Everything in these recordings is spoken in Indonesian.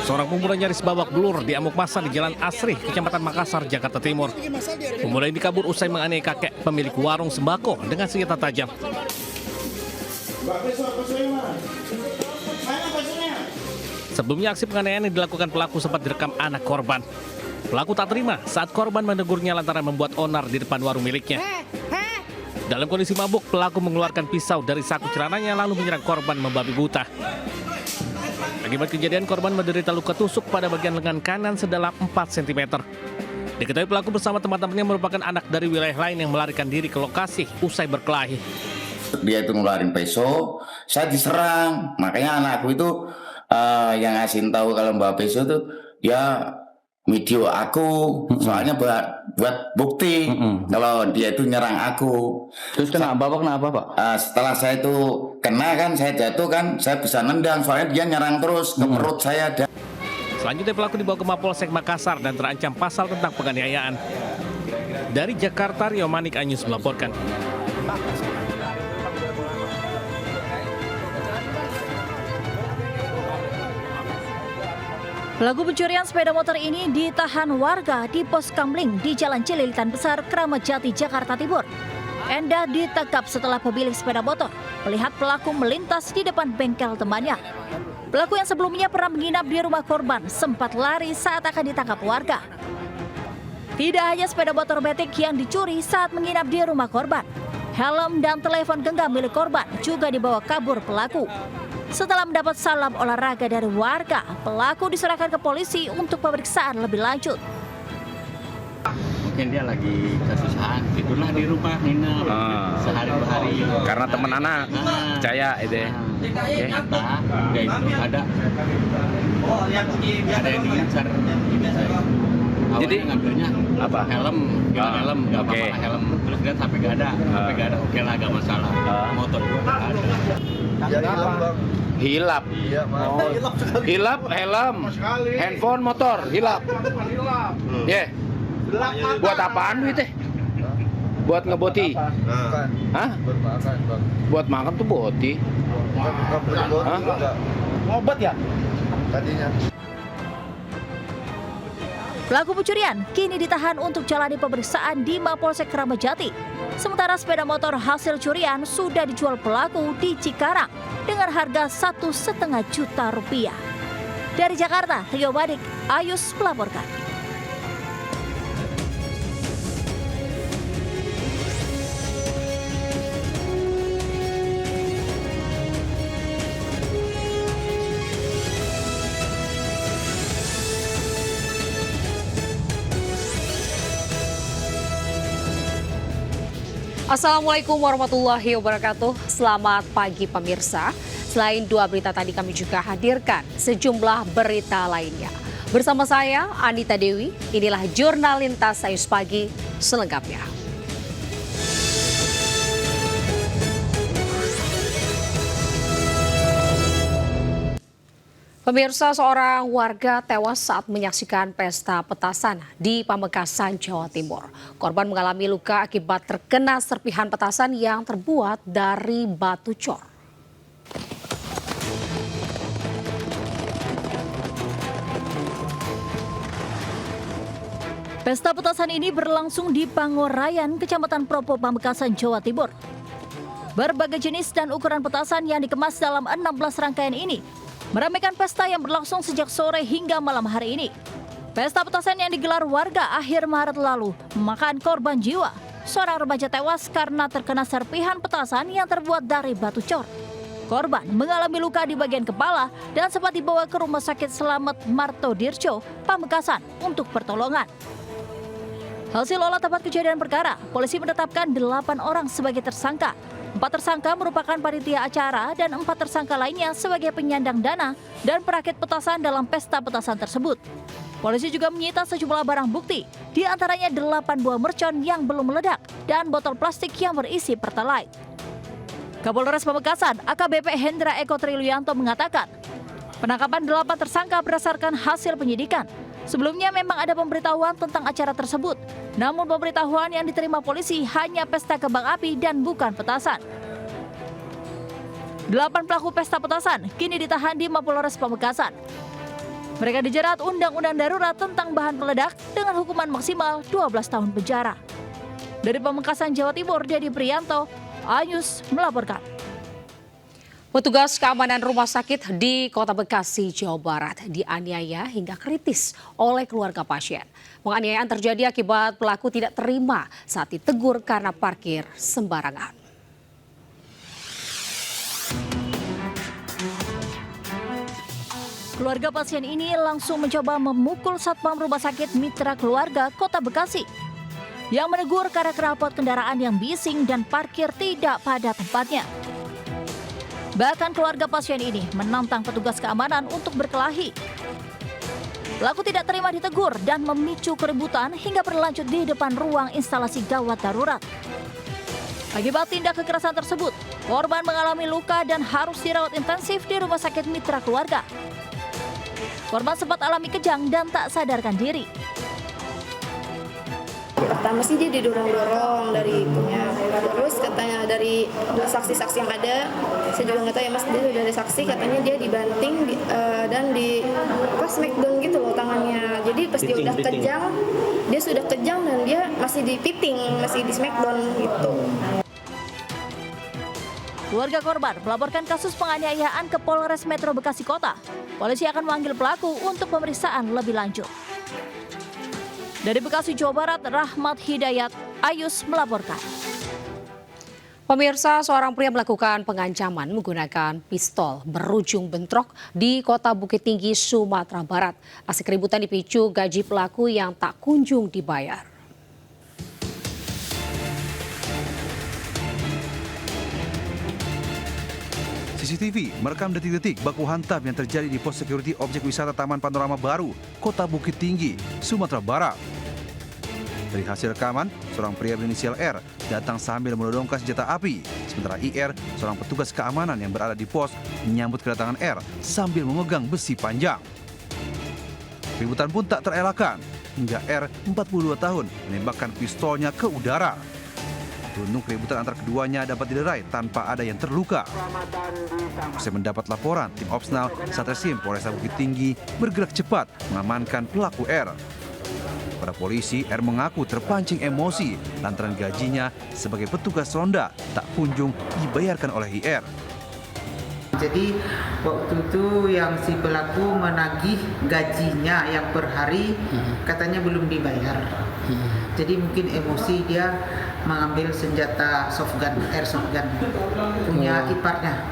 Seorang pemuda nyaris babak belur di amuk massa di Jalan Asri, Kecamatan Makassar, Jakarta Timur. Pemuda ini kabur usai menganiaya kakek pemilik warung sembako dengan senjata tajam. Sebelumnya aksi penganiayaan yang dilakukan pelaku sempat direkam anak korban. Pelaku tak terima saat korban menegurnya lantaran membuat onar di depan warung miliknya. Dalam kondisi mabuk, pelaku mengeluarkan pisau dari saku celananya lalu menyerang korban membabi buta. Akibat kejadian, korban menderita luka tusuk pada bagian lengan kanan sedalam 4 cm. Diketahui pelaku bersama teman-temannya merupakan anak dari wilayah lain yang melarikan diri ke lokasi usai berkelahi. Dia itu ngeluarin pisau, saya diserang. Makanya anakku itu yang ngasih tahu kalau Mbak Peso itu ya video aku, soalnya buat bukti kalau dia itu nyerang aku. Terus kenapa Pak? Setelah saya itu kena kan, saya jatuh kan, saya bisa nendang soalnya dia nyerang terus ke perut saya. Selanjutnya pelaku dibawa ke Mapolsek Makassar dan terancam pasal tentang penganiayaan. Dari Jakarta, Rio Manik Anyus melaporkan. Pelaku pencurian sepeda motor ini ditahan warga di pos kamling di Jalan Cililitan Besar, Kramat Jati, Jakarta Timur. Endah ditangkap setelah pemilik sepeda motor melihat pelaku melintas di depan bengkel temannya. Pelaku yang sebelumnya pernah menginap di rumah korban sempat lari saat akan ditangkap warga. Tidak hanya sepeda motor metik yang dicuri saat menginap di rumah korban, helm dan telepon genggam milik korban juga dibawa kabur pelaku. Setelah mendapat salam olahraga dari warga, pelaku diserahkan ke polisi untuk pemeriksaan lebih lanjut. Mungkin dia lagi kesusahan, tidurlah di rumah nginep sehari dua hari. Karena teman anak percaya itu. Ternyata dia itu ada yang diincar. Jadi ngambilnya apa? Helm, helm, nggak apa-apa helm. Terus dia sampai nggak ada, oke lah, nggak masalah. Motor juga nggak ada. Hilap. Hilap, helm, handphone, motor, hilap. Ya. Buat apaan duitnya? Buat ngeboti? Hah? Buat makan tuh boti. Hah? Obat ya? Tadinya. Pelaku pencurian kini ditahan untuk jalani pemeriksaan di Mapolsek Kramat Jati. Sementara sepeda motor hasil curian sudah dijual pelaku di Cikarang dengan harga Rp1,5 juta. Dari Jakarta, Rio Manik Anyus melaporkan. Assalamualaikum warahmatullahi wabarakatuh. Selamat pagi pemirsa. Selain 2 berita tadi, kami juga hadirkan sejumlah berita lainnya. Bersama saya Anita Dewi, inilah Jurnal Lintas Ayus Pagi selengkapnya. Pemirsa, seorang warga tewas saat menyaksikan pesta petasan di Pamekasan, Jawa Timur. Korban mengalami luka akibat terkena serpihan petasan yang terbuat dari batu cor. Pesta petasan ini berlangsung di Pangorayan, Kecamatan Propo, Pamekasan, Jawa Timur. Berbagai jenis dan ukuran petasan yang dikemas dalam 16 rangkaian ini meramaikan pesta yang berlangsung sejak sore hingga malam hari ini. Pesta petasan yang digelar warga akhir Maret lalu memakan korban jiwa. Seorang remaja tewas karena terkena serpihan petasan yang terbuat dari batu cor. Korban mengalami luka di bagian kepala dan sempat dibawa ke Rumah Sakit Slamet Marto Dirjo, Pamekasan untuk pertolongan. Hasil olah tempat kejadian perkara, polisi menetapkan 8 orang sebagai tersangka. 4 tersangka merupakan panitia acara dan 4 tersangka lainnya sebagai penyandang dana dan perakit petasan dalam pesta petasan tersebut. Polisi juga menyita sejumlah barang bukti, di antaranya 8 buah mercon yang belum meledak dan botol plastik yang berisi pertalite. Kapolres Pamekasan, AKBP Hendra Eko Triluyanto mengatakan, penangkapan 8 tersangka berdasarkan hasil penyidikan. Sebelumnya memang ada pemberitahuan tentang acara tersebut, namun pemberitahuan yang diterima polisi hanya pesta kembang api dan bukan petasan. 8 pelaku pesta petasan kini ditahan di Mapolres Pamekasan. Mereka dijerat Undang-Undang Darurat tentang bahan peledak dengan hukuman maksimal 12 tahun penjara. Dari Pamekasan, Jawa Timur, Dedi Priyanto, iNews melaporkan. Petugas keamanan rumah sakit di Kota Bekasi, Jawa Barat dianiaya hingga kritis oleh keluarga pasien. Penganiayaan terjadi akibat pelaku tidak terima saat ditegur karena parkir sembarangan. Keluarga pasien ini langsung mencoba memukul satpam rumah sakit Mitra Keluarga Kota Bekasi yang menegur karena knalpot kendaraan yang bising dan parkir tidak pada tempatnya. Bahkan keluarga pasien ini menantang petugas keamanan untuk berkelahi. Pelaku tidak terima ditegur dan memicu keributan hingga berlanjut di depan ruang instalasi gawat darurat. Akibat tindak kekerasan tersebut, korban mengalami luka dan harus dirawat intensif di rumah sakit Mitra Keluarga. Korban sempat alami kejang dan tak sadarkan diri. Pertama sih dia didorong-dorong dari punya, terus katanya dari saksi-saksi yang ada, saya juga nggak tahu ya mas, dia dari saksi katanya dia dibanting dan di smackdown gitu loh tangannya. Jadi pas dia udah kejang dan dia masih dipiting, masih di smackdown gitu. Keluarga korban melaporkan kasus penganiayaan ke Polres Metro Bekasi Kota. Polisi akan memanggil pelaku untuk pemeriksaan lebih lanjut. Dari Bekasi, Jawa Barat, Rahmat Hidayat, iNews melaporkan. Pemirsa, seorang pria melakukan pengancaman menggunakan pistol berujung bentrok di Kota Bukit Tinggi, Sumatera Barat. Aksi keributan dipicu gaji pelaku yang tak kunjung dibayar. CCTV merekam detik-detik baku hantam yang terjadi di pos security objek wisata Taman Panorama Baru, Kota Bukit Tinggi, Sumatera Barat. Dari hasil rekaman, seorang pria berinisial R datang sambil menodongkan senjata api, sementara IR, seorang petugas keamanan yang berada di pos, menyambut kedatangan R sambil memegang besi panjang. Keributan pun tak terelakkan, hingga R, 42 tahun, menembakkan pistolnya ke udara. Beruntung keributan antar keduanya dapat dilerai tanpa ada yang terluka. Usai mendapat laporan, tim Opsnal Satreskrim Polresta Bukit Tinggi bergerak cepat mengamankan pelaku R. Pada polisi, R mengaku terpancing emosi lantaran gajinya sebagai petugas ronda tak kunjung dibayarkan oleh IR. Jadi waktu itu yang si pelaku menagih gajinya yang per hari katanya belum dibayar. Jadi mungkin emosi dia mengambil senjata softgun, airsoft gun punya iparnya.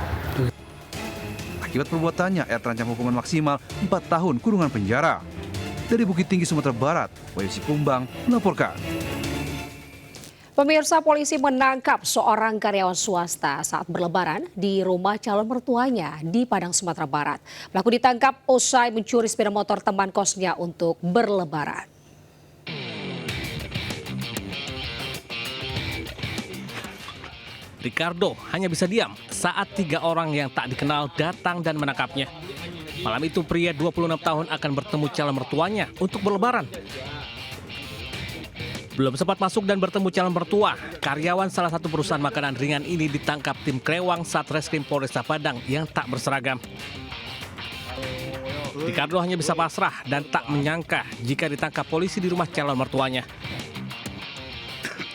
Akibat perbuatannya, R terancam hukuman maksimal 4 tahun kurungan penjara. Dari Bukit Tinggi, Sumatera Barat, Wahyu Sikumbang melaporkan. Pemirsa, polisi menangkap seorang karyawan swasta saat berlebaran di rumah calon mertuanya di Padang, Sumatera Barat. Pelaku ditangkap usai mencuri sepeda motor teman kosnya untuk berlebaran. Ricardo hanya bisa diam saat 3 orang yang tak dikenal datang dan menangkapnya. Malam itu pria 26 tahun akan bertemu calon mertuanya untuk berlebaran. Belum sempat masuk dan bertemu calon mertua, karyawan salah satu perusahaan makanan ringan ini ditangkap tim Krewang Satreskrim Polresta Padang yang tak berseragam. Ricardo hanya bisa pasrah dan tak menyangka jika ditangkap polisi di rumah calon mertuanya.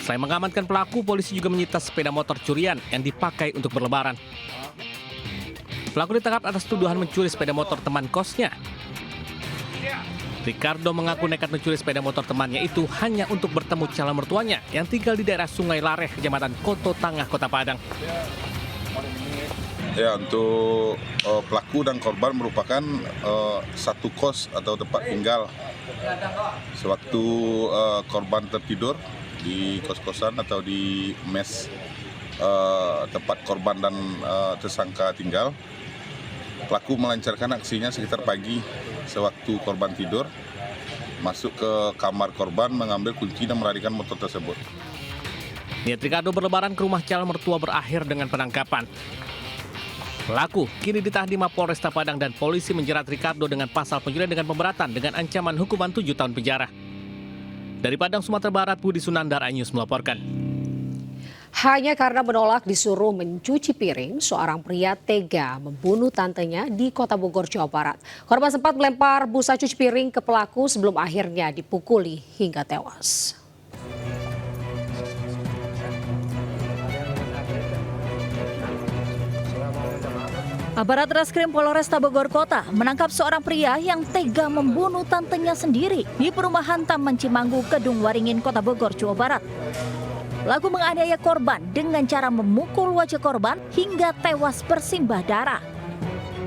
Selain mengamankan pelaku, polisi juga menyita sepeda motor curian yang dipakai untuk berlebaran. Pelaku ditangkap atas tuduhan mencuri sepeda motor teman kosnya. Ricardo mengaku nekat mencuri sepeda motor temannya itu hanya untuk bertemu calon mertuanya yang tinggal di daerah Sungai Lareh, Kecamatan Koto Tangah, Kota Padang. Ya, untuk pelaku dan korban merupakan satu kos atau tempat tinggal. Sewaktu korban tertidur di kos-kosan atau di mes tempat korban dan tersangka tinggal, pelaku melancarkan aksinya sekitar pagi sewaktu korban tidur, masuk ke kamar korban, mengambil kunci dan melarikan motor tersebut. Niat Ricardo berlebaran ke rumah calon mertua berakhir dengan penangkapan. Pelaku kini ditahan di Mapolresta Padang dan polisi menjerat Ricardo dengan pasal pencurian dengan pemberatan dengan ancaman hukuman 7 tahun penjara. Dari Padang, Sumatera Barat, Budi Sunandar, iNews melaporkan. Hanya karena menolak disuruh mencuci piring, seorang pria tega membunuh tantenya di Kota Bogor, Jawa Barat. Korban sempat melempar busa cuci piring ke pelaku sebelum akhirnya dipukuli hingga tewas. Aparat Reskrim Polresta Bogor Kota menangkap seorang pria yang tega membunuh tantenya sendiri di perumahan Taman Cimanggu, Kedung Waringin, Kota Bogor, Jawa Barat. Pelaku menganiaya korban dengan cara memukul wajah korban hingga tewas bersimbah darah.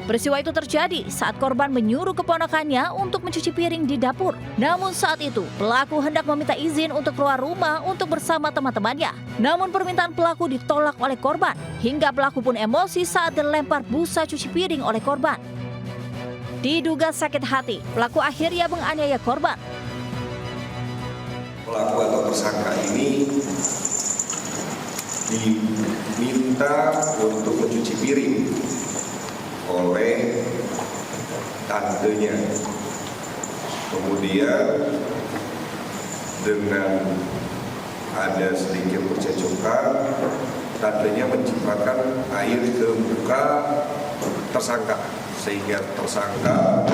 Peristiwa itu terjadi saat korban menyuruh keponakannya untuk mencuci piring di dapur. Namun saat itu, pelaku hendak meminta izin untuk keluar rumah untuk bersama teman-temannya. Namun permintaan pelaku ditolak oleh korban, hingga pelaku pun emosi saat dilempar busa cuci piring oleh korban. Diduga sakit hati, pelaku akhirnya menganiaya korban. Pelaku atau tersangka ini diminta untuk mencuci piring oleh tantenya. Kemudian dengan ada sedikit percecokan, tantenya menciprakan air ke muka tersangka sehingga tersangka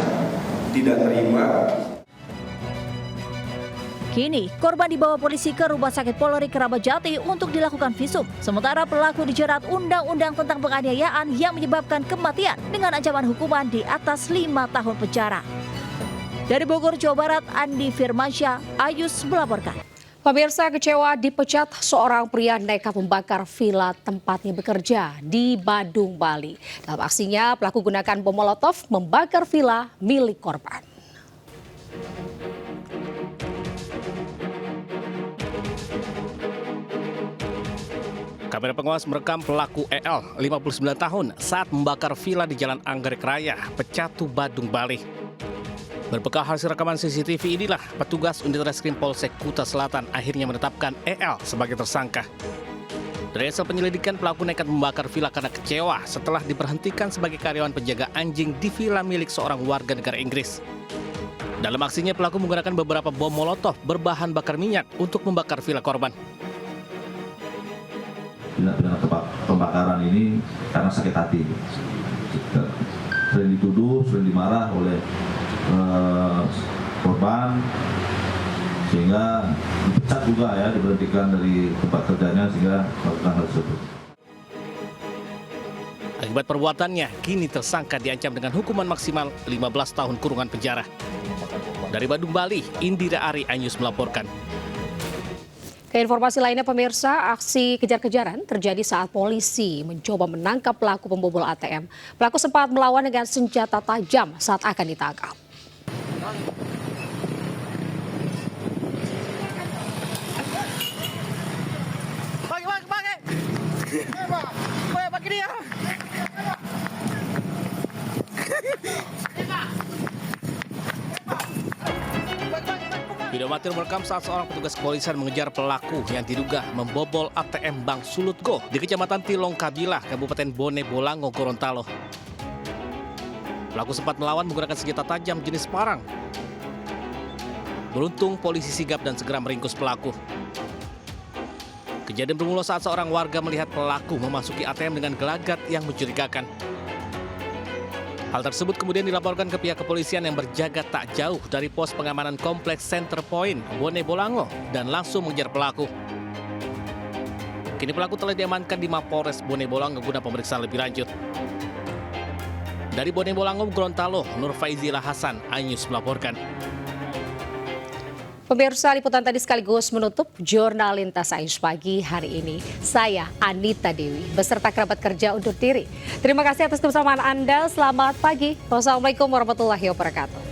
tidak terima. Kini, korban dibawa polisi ke Rumah Sakit Polri Kerabat Jati untuk dilakukan visum. Sementara pelaku dijerat Undang-Undang tentang penganiayaan yang menyebabkan kematian dengan ancaman hukuman di atas 5 tahun penjara. Dari Bogor, Jawa Barat, Andi Firmansyah, Ayus melaporkan. Pemirsa, kecewa dipecat seorang pria nekat membakar villa tempatnya bekerja di Badung, Bali. Dalam aksinya, pelaku gunakan bom molotov membakar villa milik korban. Kamera pengawas merekam pelaku EL, 59 tahun, saat membakar villa di Jalan Anggrek Raya, Pecatu, Badung, Bali. Berbekal hasil rekaman CCTV inilah, petugas unit Reskrim Polsek Kuta Selatan akhirnya menetapkan EL sebagai tersangka. Dari hasil penyelidikan, pelaku nekat membakar villa karena kecewa setelah diberhentikan sebagai karyawan penjaga anjing di villa milik seorang warga negara Inggris. Dalam aksinya, pelaku menggunakan beberapa bom molotov berbahan bakar minyak untuk membakar villa korban. Tindak pidana pembakaran ini karena sakit hati, sering dituduh, sering dimarah oleh korban, sehingga dipecat juga ya, diberhentikan dari tempat kerjanya sehingga melakukan hal tersebut. Akibat perbuatannya, kini tersangka diancam dengan hukuman maksimal 15 tahun kurungan penjara. Dari Badung, Bali, Indira Ari Anyus melaporkan. Ke informasi lainnya, pemirsa, aksi kejar-kejaran terjadi saat polisi mencoba menangkap pelaku pembobol ATM. Pelaku sempat melawan dengan senjata tajam saat akan ditangkap. Video amatir merekam saat seorang petugas kepolisian mengejar pelaku yang diduga membobol ATM Bank Sulutgo di Kecamatan Tilong Kabilah, Kabupaten Bone Bolango, Gorontalo. Pelaku sempat melawan menggunakan senjata tajam jenis parang. Beruntung polisi sigap dan segera meringkus pelaku. Kejadian bermula saat seorang warga melihat pelaku memasuki ATM dengan gelagat yang mencurigakan. Hal tersebut kemudian dilaporkan ke pihak kepolisian yang berjaga tak jauh dari pos pengamanan kompleks Center Point, Bone Bolango, dan langsung mengejar pelaku. Kini pelaku telah diamankan di Mapolres Bone Bolango guna pemeriksaan lebih lanjut. Dari Bone Bolango, Gorontalo, Nur Faizila Hasan, Anyus melaporkan. Pemirsa, liputan tadi sekaligus menutup Jurnal Lintas Ayus pagi hari ini. Saya Anita Dewi beserta kerabat kerja undur diri. Terima kasih atas kebersamaan Anda. Selamat pagi. Wassalamualaikum warahmatullahi wabarakatuh.